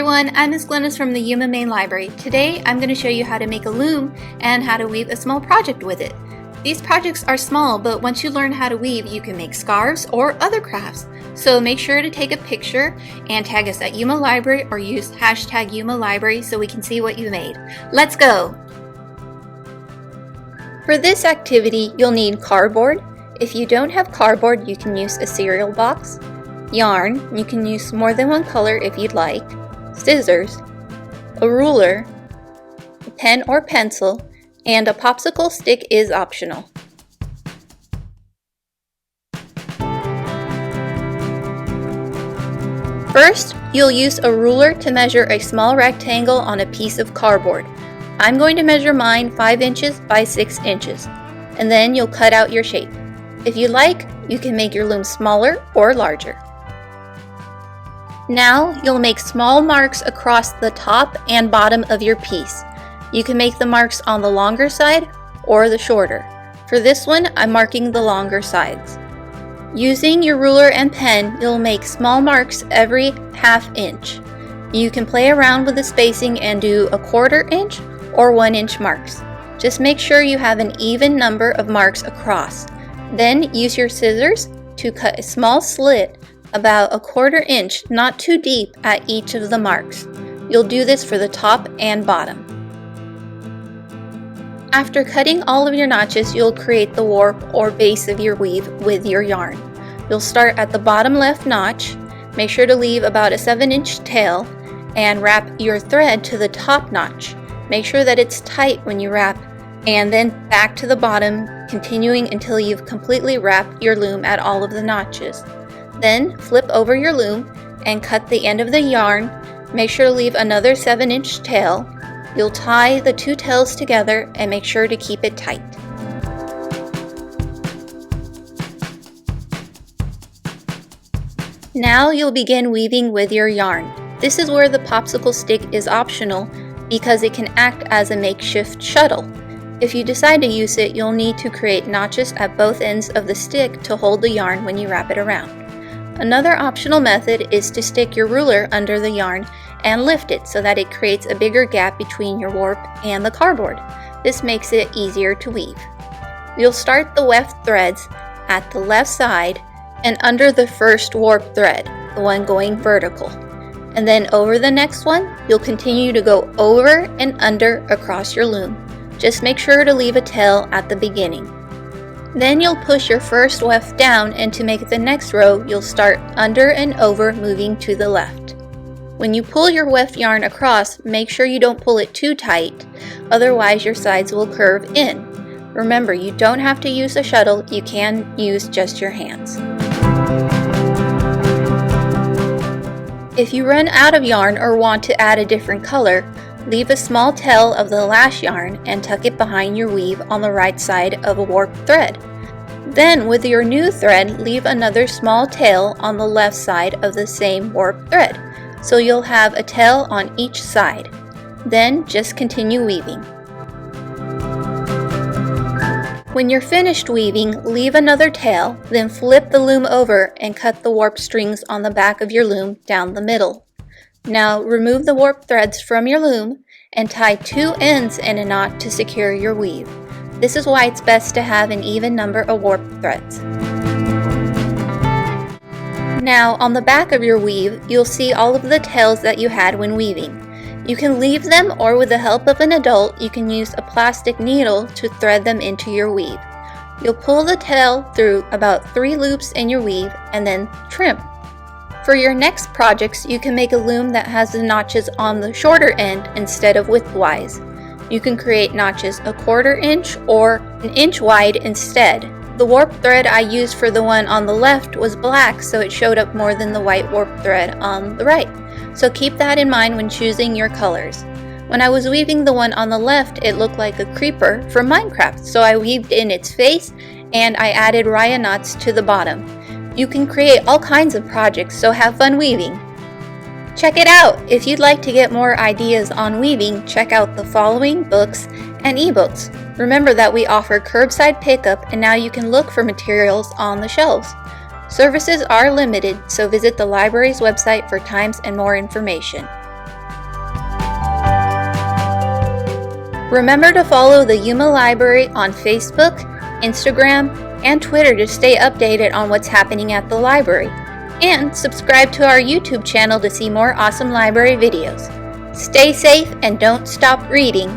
everyone, I'm Miss Glennis from the Yuma Main Library. Today I'm going to show you how to make a loom and how to weave a small project with it. These projects are small, but once you learn how to weave, you can make scarves or other crafts. So make sure to take a picture and tag us at Yuma Library or use hashtag Yuma Library so we can see what you made. Let's go! For this activity, you'll need cardboard. If you don't have cardboard, you can use a cereal box. Yarn, you can use more than one color if you'd like, scissors, a ruler, a pen or pencil, and a popsicle stick is optional. First, you'll use a ruler to measure a small rectangle on a piece of cardboard. I'm going to measure mine 5 inches by 6 inches, and then you'll cut out your shape. If you like, you can make your loom smaller or larger. Now you'll make small marks across the top and bottom of your piece. You can make the marks on the longer side or the shorter. For this one, I'm marking the longer sides. Using your ruler and pen, you'll make small marks every ½ inch. You can play around with the spacing and do a 1/4 inch or 1 inch marks. Just make sure you have an even number of marks across. Then use your scissors to cut a small slit about a 1/4 inch, not too deep, at each of the marks. You'll do this for the top and bottom. After cutting all of your notches, you'll create the warp or base of your weave with your yarn. You'll start at the bottom left notch, make sure to leave about a 7-inch tail, and wrap your thread to the top notch. Make sure that it's tight when you wrap, and then back to the bottom, continuing until you've completely wrapped your loom at all of the notches. Then flip over your loom and cut the end of the yarn. Make sure to leave another 7-inch tail. You'll tie the 2 tails together and make sure to keep it tight. Now you'll begin weaving with your yarn. This is where the popsicle stick is optional because it can act as a makeshift shuttle. If you decide to use it, you'll need to create notches at both ends of the stick to hold the yarn when you wrap it around. Another optional method is to stick your ruler under the yarn and lift it so that it creates a bigger gap between your warp and the cardboard. This makes it easier to weave. You'll start the weft threads at the left side and under the first warp thread, the one going vertical. And then over the next one, you'll continue to go over and under across your loom. Just make sure to leave a tail at the beginning. Then you'll push your first weft down, and to make the next row, you'll start under and over, moving to the left. When you pull your weft yarn across, make sure you don't pull it too tight, otherwise your sides will curve in. Remember, you don't have to use a shuttle, you can use just your hands. If you run out of yarn or want to add a different color, leave a small tail of the last yarn and tuck it behind your weave on the right side of a warp thread. Then with your new thread, leave another small tail on the left side of the same warp thread, so you'll have a tail on each side. Then just continue weaving. When you're finished weaving, leave another tail, then flip the loom over and cut the warp strings on the back of your loom down the middle. Now remove the warp threads from your loom and tie 2 ends in a knot to secure your weave. This is why it's best to have an even number of warp threads. Now on the back of your weave, you'll see all of the tails that you had when weaving. You can leave them, or with the help of an adult, you can use a plastic needle to thread them into your weave. You'll pull the tail through about 3 loops in your weave and then trim. For your next projects, you can make a loom that has the notches on the shorter end instead of widthwise. You can create notches a 1/4 inch or 1 inch wide instead. The warp thread I used for the one on the left was black, so it showed up more than the white warp thread on the right. So keep that in mind when choosing your colors. When I was weaving the one on the left, it looked like a creeper from Minecraft, so I weaved in its face and I added raya knots to the bottom. You can create all kinds of projects, so have fun weaving. Check it out! If you'd like to get more ideas on weaving, check out the following books and ebooks. Remember that we offer curbside pickup, and now you can look for materials on the shelves. Services are limited, so visit the library's website for times and more information. Remember to follow the Yuma Library on Facebook, Instagram, and Twitter to stay updated on what's happening at the library. And subscribe to our YouTube channel to see more awesome library videos. Stay safe and don't stop reading.